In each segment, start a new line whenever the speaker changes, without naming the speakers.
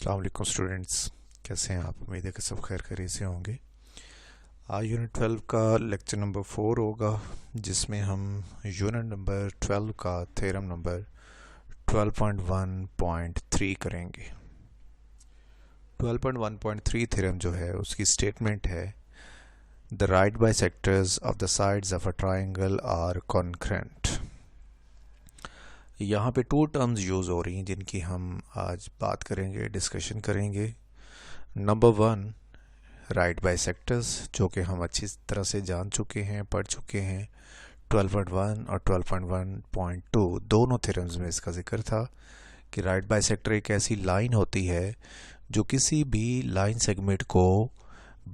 अस्सलाम वालेकुम स्टूडेंट्स, कैसे हैं आप? उम्मीद है कि सब खैर खैरियत से होंगे। आज यूनिट 12 का लेक्चर नंबर 4 होगा, जिसमें हम यूनिट नंबर 12 का थ्योरम नंबर 12.1.3 करेंगे। 12.1.3 थ्योरम जो है उसकी स्टेटमेंट है, the right bisectors of the sides of a triangle are concurrent. यहाँ पे टू टर्म्स यूज़ हो रही हैं जिनकी हम आज बात करेंगे, डिस्कशन करेंगे। नंबर 1 राइट बाइसेक्टर्स, जो कि हम अच्छी तरह से जान चुके हैं, पढ़ चुके हैं। 12.1 और 12.1.2 दोनों थ्योरम्स में इसका जिक्र था कि राइट बाइसेक्टर एक ऐसी लाइन होती है जो किसी भी लाइन सेगमेंट को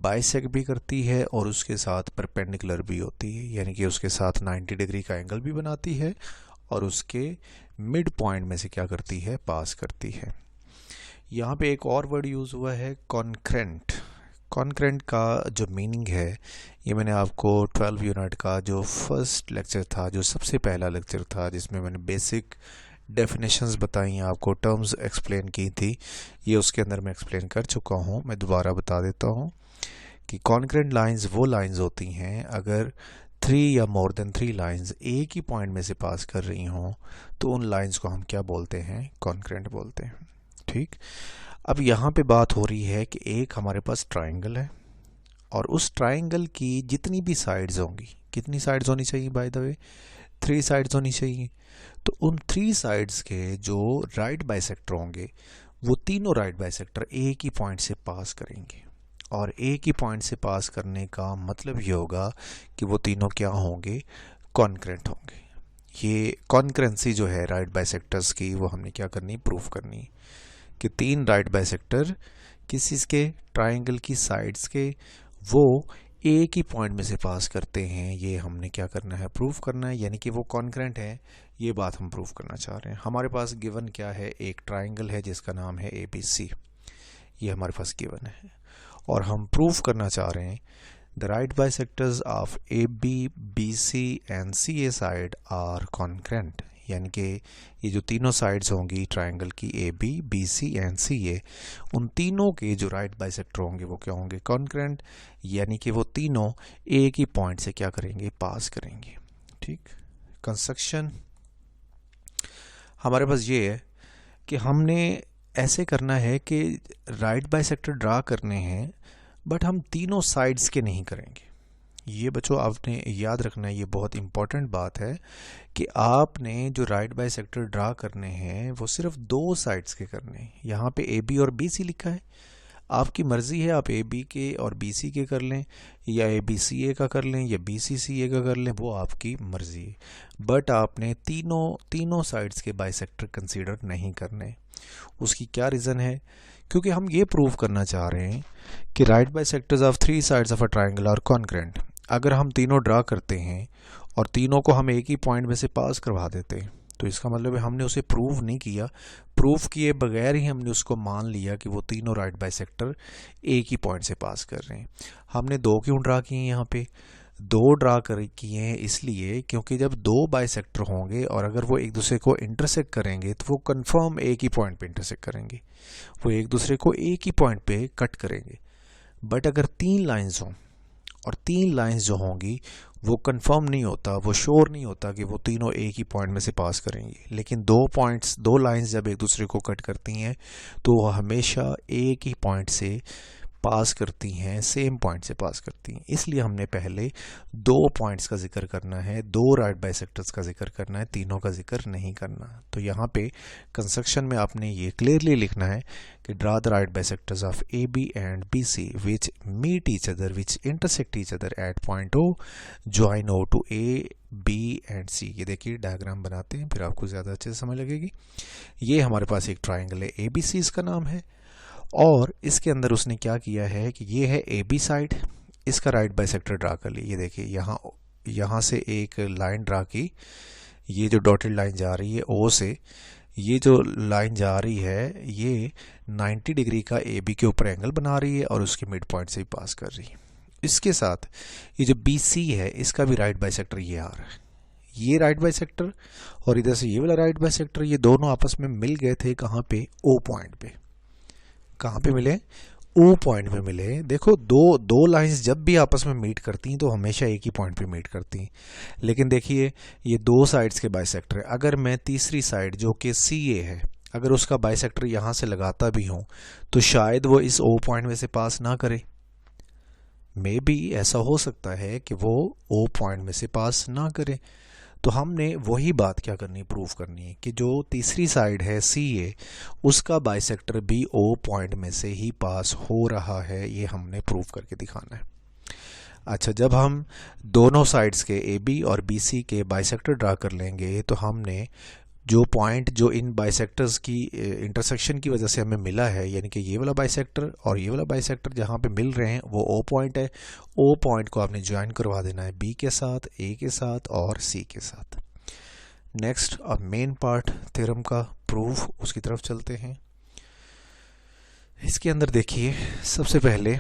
बाइसेक्ट भी करती है और उसके साथ परपेंडिकुलर भी होती है, यानी कि उसके साथ 90 डिग्री का एंगल भी बनाती है और उसके मिड पॉइंट में से क्या करती है, पास करती है। यहाँ पे एक और वर्ड यूज़ हुआ है, कॉन्करेंट। कॉन्करेंट का जो मीनिंग है ये मैंने आपको 12 यूनिट का जो फर्स्ट लेक्चर था, जो सबसे पहला लेक्चर था, जिसमें मैंने बेसिक डेफिनेशंस बताई, आपको टर्म्स एक्सप्लेन की थी, ये उसके अंदर मैं एक्सप्लेन कर चुका हूँ। मैं दोबारा बता देता हूँ कि कॉन्करेंट लाइंस वो लाइंस होती हैं अगर 3 या मोर देन 3 लाइंस एक ही पॉइंट में से पास कर रही हों तो उन लाइंस को हम क्या बोलते हैं, कॉन्करेंट बोलते हैं। ठीक, अब यहाँ पे बात हो रही है कि एक हमारे पास ट्राइंगल है और उस ट्राइंगल की जितनी भी साइड्स होंगी, कितनी साइड्स होनी चाहिए बाय द वे, 3 साइड्स होनी चाहिए। तो उन 3 साइड्स के जो राइट बाइसेक्टर होंगे वो तीनों राइट बाइसेक्टर एक ही पॉइंट से पास करेंगे, और एक ही पॉइंट से पास करने का मतलब ये होगा कि वो तीनों क्या होंगे, कॉन्करेंट होंगे। ये कॉन्करेंसी जो है राइट बाइसेक्टर्स की, वो हमने क्या करनी, प्रूफ करनी कि 3 राइट बाइसेक्टर किसी के ट्राइंगल की साइड्स के वो एक ही पॉइंट में से पास करते हैं। ये हमने क्या करना है, प्रूफ करना है, यानी कि वो कॉन्करेंट है। ये बात हम प्रूफ करना चाह रहे हैं। हमारे पास गिवन क्या है, एक ट्राइंगल है जिसका नाम है ABC, ये हमारे पास गिवन है और हम प्रूफ करना चाह रहे हैं the right bisectors of AB, BC and CA side are concurrent, यानी कि ये जो तीनों साइड्स होंगी ट्राइंगल की AB, BC एंड CA, उन तीनों के जो राइट बाइसेक्टर होंगे वो क्या होंगे, कॉन्करेंट, यानी कि वो तीनों एक ही पॉइंट से क्या करेंगे, पास करेंगे। ठीक, कंस्ट्रक्शन हमारे पास ये है कि हमने ऐसे करना है कि राइट बाइसेक्टर ड्रा करने हैं, बट हम तीनों साइड्स के नहीं करेंगे। ये बच्चों आपने याद रखना है, ये बहुत इंपॉर्टेंट बात है कि आपने जो राइट बाइसेक्टर ड्रा करने हैं वो सिर्फ 2 साइड्स के करने हैं। यहाँ पे AB और BC लिखा है, आपकी मर्ज़ी है, आप AB के और BC के कर लें या AB CA का कर लें या BC CA का कर लें, वो आपकी मर्ज़ी है। बट आपने तीनों साइड्स के बाइसेक्टर कंसीडर नहीं करने। उसकी क्या रीज़न है, क्योंकि हम ये प्रूव करना चाह रहे हैं कि right bisectors of 3 sides of a triangle are concurrent. अगर हम तीनों ड्रा करते हैं और तीनों को हम एक ही पॉइंट में से पास करवा देते हैं तो इसका मतलब है हमने उसे प्रूव नहीं किया, प्रूफ किए बगैर ही हमने उसको मान लिया कि वो तीनों राइट बाइसेक्टर एक ही पॉइंट से पास कर रहे हैं। हमने 2 क्यों ड्रा किए हैं, यहाँ पे 2 ड्रा कर किए हैं इसलिए क्योंकि जब 2 बाइसेक्टर होंगे और अगर वो एक दूसरे को इंटरसेक्ट करेंगे तो वो कंफर्म एक ही पॉइंट पे इंटरसेक्ट करेंगे, वो एक दूसरे को एक ही पॉइंट पे कट करेंगे। बट अगर 3 लाइंस हों और 3 लाइंस जो होंगी वो कंफर्म नहीं होता, वो श्योर नहीं होता कि वो तीनों एक ही पॉइंट में से पास करेंगी। लेकिन 2 लाइंस जब एक दूसरे को कट करती हैं तो वो हमेशा एक ही पॉइंट से पास करती हैं, सेम पॉइंट से पास करती हैं। इसलिए हमने पहले 2 पॉइंट्स का जिक्र करना है, 2 राइट बाइसेक्टर्स का जिक्र करना है, तीनों का जिक्र नहीं करना। तो यहाँ पे कंस्ट्रक्शन में आपने ये क्लियरली लिखना है कि draw the right bisectors of AB and BC which meet each other, which intersect each other at point O, join O to A, B and C। ये देखिए डायग्राम बनाते हैं, फिर आपको ज़्यादा अच्छे से समझ लगेगी। ये हमारे पास एक ट्राइंगल है, ABC इसका नाम है, और इसके अंदर उसने क्या किया है कि ये है AB साइड, इसका राइट बाइसेक्टर ड्रा कर लिया। ये देखिए यहाँ से एक लाइन ड्रा की, ये जो डॉटेड लाइन जा रही है O से, ये जो लाइन जा रही है ये 90 डिग्री का AB के ऊपर एंगल बना रही है और उसके मिड पॉइंट से ही पास कर रही है। इसके साथ ये जो BC है इसका भी राइट बाइसेक्टर ये आ रहा है, ये राइट बाइसेक्टर और इधर से ये वाला राइट बाइसेक्टर, ये दोनों आपस में मिल गए थे कहाँ पे, O पॉइंट पे। कहाँ पे मिले? ओ पॉइंट में मिले। देखो दो लाइंस जब भी आपस में मीट करती हैं तो हमेशा एक ही पॉइंट पे मीट करती हैं। लेकिन देखिए ये दो साइड्स के बाइसेक्टर है। अगर मैं तीसरी साइड जो कि सी ए है, अगर उसका बाइसेक्टर यहाँ से लगाता भी हूँ तो शायद वो इस ओ पॉइंट में से पास ना करे। मे बी ऐसा हो सकता है कि वो ओ पॉइंट में से पास ना करे। तो हमने वही बात क्या करनी, प्रूफ करनी है कि जो तीसरी साइड है सी ए, उसका बाइसेक्टर भी ओ पॉइंट में से ही पास हो रहा है। ये हमने प्रूफ करके दिखाना है। अच्छा, जब हम दोनों साइड्स के ए बी और बी सी के बाइसेक्टर ड्रा कर लेंगे तो हमने जो पॉइंट जो इन बाइसेक्टर्स की इंटरसेक्शन की वजह से हमें मिला है, यानी कि ये वाला बाइसेक्टर और ये वाला बाइसेक्टर जहाँ पे मिल रहे हैं वो ओ पॉइंट है। ओ पॉइंट को आपने ज्वाइन करवा देना है बी के साथ, ए के साथ और सी के साथ। नेक्स्ट अब मेन पार्ट थ्योरम का प्रूफ, उसकी तरफ चलते हैं। इसके अंदर देखिए, सबसे पहले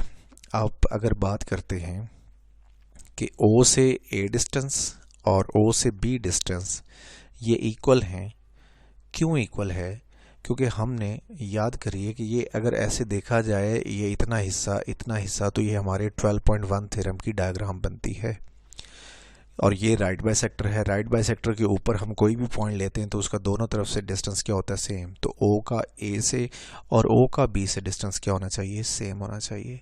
आप अगर बात करते हैं कि ओ से ए डिस्टेंस और ओ से बी डिस्टेंस ये इक्वल हैं। क्यों इक्वल है? क्योंकि हमने याद करिए कि ये अगर ऐसे देखा जाए, ये इतना हिस्सा तो ये हमारे 12.1 थ्योरम की डायग्राम बनती है। और ये राइट बाइसेक्टर है। राइट बाइसेक्टर के ऊपर हम कोई भी पॉइंट लेते हैं तो उसका दोनों तरफ से डिस्टेंस क्या होता है? सेम। तो ओ का ए से और ओ का बी से डिस्टेंस क्या होना चाहिए? सेम होना चाहिए।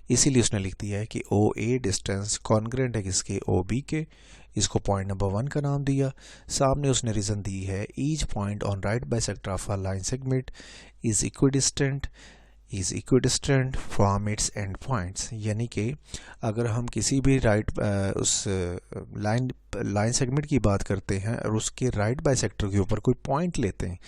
इसीलिए उसने लिख दिया है कि ओ ए डिस्टेंस कॉन्ग्रेंट है किसके? ओ बी के। इसको पॉइंट नंबर 1 का नाम दिया। सामने उसने रीज़न दी है, each point on right bisector of a line segment is equidistant from its and points. यानी कि अगर हम किसी भी उस लाइन सेगमेंट की बात करते हैं और उसके राइट बाइसेक्टर के ऊपर कोई पॉइंट लेते हैं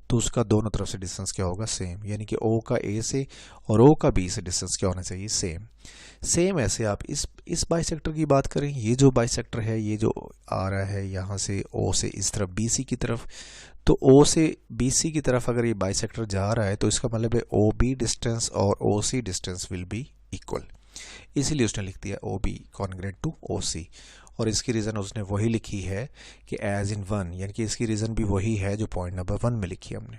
तो उसका दोनों तरफ से डिस्टेंस क्या होगा? सेम। यानी कि ओ का ए से और ओ का बी से डिस्टेंस क्या होना चाहिए? सेम। ऐसे आप इस बाइसेक्टर की बात करें, ये जो बाइसेक्टर है, ये जो आ रहा है यहाँ से ओ से इस तरफ बी सी की तरफ, तो ओ से बी सी की तरफ अगर ये बाइसेक्टर जा रहा है तो इसका मतलब है ओ बी डिस्टेंस और O C distance will be equal. इसीलिए उसने लिख दिया O B congruent to O C. और इसकी रीज़न उसने वही लिखी है कि एज इन 1, यानी कि इसकी रीज़न भी वही है जो पॉइंट नंबर 1 में लिखी है हमने।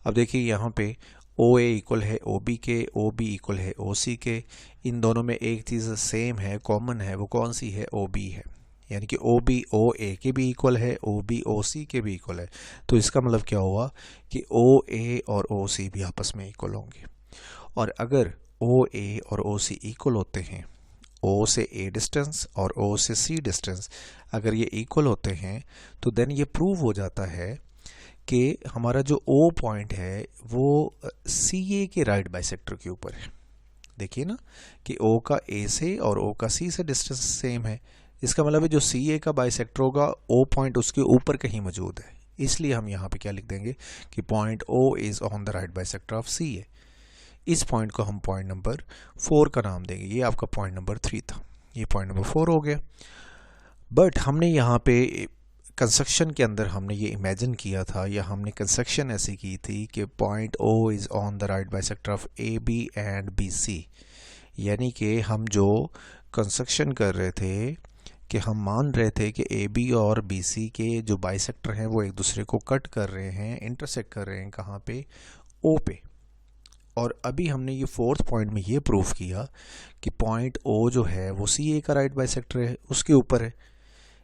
अब देखिए यहाँ पे ओ ए इक्वल है ओ बी के, ओ बी इक्वल है ओ सी के। इन दोनों में एक चीज़ सेम है, कॉमन है, वो कौन सी है? ओ बी है। यानी कि ओ बी ओ ए के भी इक्वल है, ओ बी ओ सी के भी इक्वल है। तो इसका मतलब क्या हुआ कि ओ ए और ओ सी भी आपस में इक्वल होंगे। और अगर ओ ए और ओ सी इक्वल होते हैं, ओ से ए डिस्टेंस और ओ से सी डिस्टेंस अगर ये इक्वल होते हैं तो देन ये प्रूव हो जाता है कि हमारा जो ओ पॉइंट है वो सी ए के राइट बाइसेक्टर के ऊपर है। देखिए ना कि ओ का ए से और ओ का सी से डिस्टेंस सेम है। इसका मतलब है जो सी ए का बाइसेक्टर होगा ओ पॉइंट उसके ऊपर कहीं मौजूद है। इसलिए हम यहाँ पे क्या लिख देंगे कि point O is on the right bisector of C A. इस पॉइंट को हम पॉइंट नंबर 4 का नाम देंगे। ये आपका पॉइंट नंबर 3 था, ये पॉइंट नंबर 4 हो गया। बट हमने यहाँ पे कंस्ट्रक्शन के अंदर हमने ये इमेजिन किया था, या हमने कंस्ट्रक्शन ऐसी की थी कि point O is on the right bisector of A B and B C. यानी कि हम जो कंस्ट्रक्शन कर रहे थे कि हम मान रहे थे कि ए बी और बी सी के जो बाइसेक्टर हैं वो एक दूसरे को कट कर रहे हैं, इंटरसेक्ट कर रहे हैं कहाँ पे? ओ पे। और अभी हमने ये 4th पॉइंट में ये प्रूफ किया कि पॉइंट ओ जो है वो सी ए का राइट बाइसेक्टर है, उसके ऊपर है।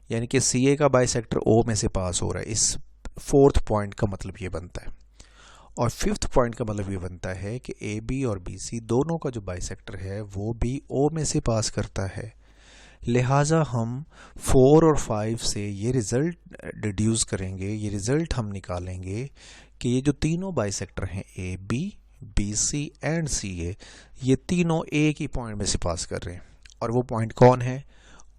यानी कि सी ए का बाइसेक्टर ओ में से पास हो रहा है। इस 4th पॉइंट का मतलब ये बनता है। और 5th पॉइंट का मतलब ये बनता है कि ए बी और बी सी दोनों का जो बाइसेक्टर है वो भी ओ में से पास करता है। लिहाजा हम 4 और 5 से ये रिज़ल्ट डिड्यूस करेंगे, ये रिज़ल्ट हम निकालेंगे कि ये जो तीनों बाइसेक्टर हैं A B, B C and C A, ये तीनों एक ही पॉइंट में से पास कर रहे हैं। और वो पॉइंट कौन है?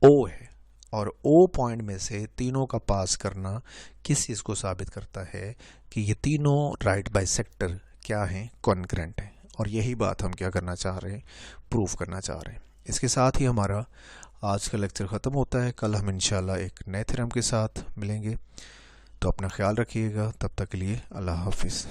ओ है। और ओ पॉइंट में से तीनों का पास करना किस चीज़ को साबित करता है? कि ये तीनों राइट बाइसेक्टर क्या हैं? कॉन्ग्रेंट हैं। और यही बात हम क्या करना चाह रहे हैं? प्रूफ करना चाह रहे हैं। इसके साथ ही हमारा आज का लेक्चर ख़त्म होता है। कल हम इंशाल्लाह एक नए थ्योरम के साथ मिलेंगे। तो अपना ख्याल रखिएगा। तब तक के लिए अल्लाह हाफिज़।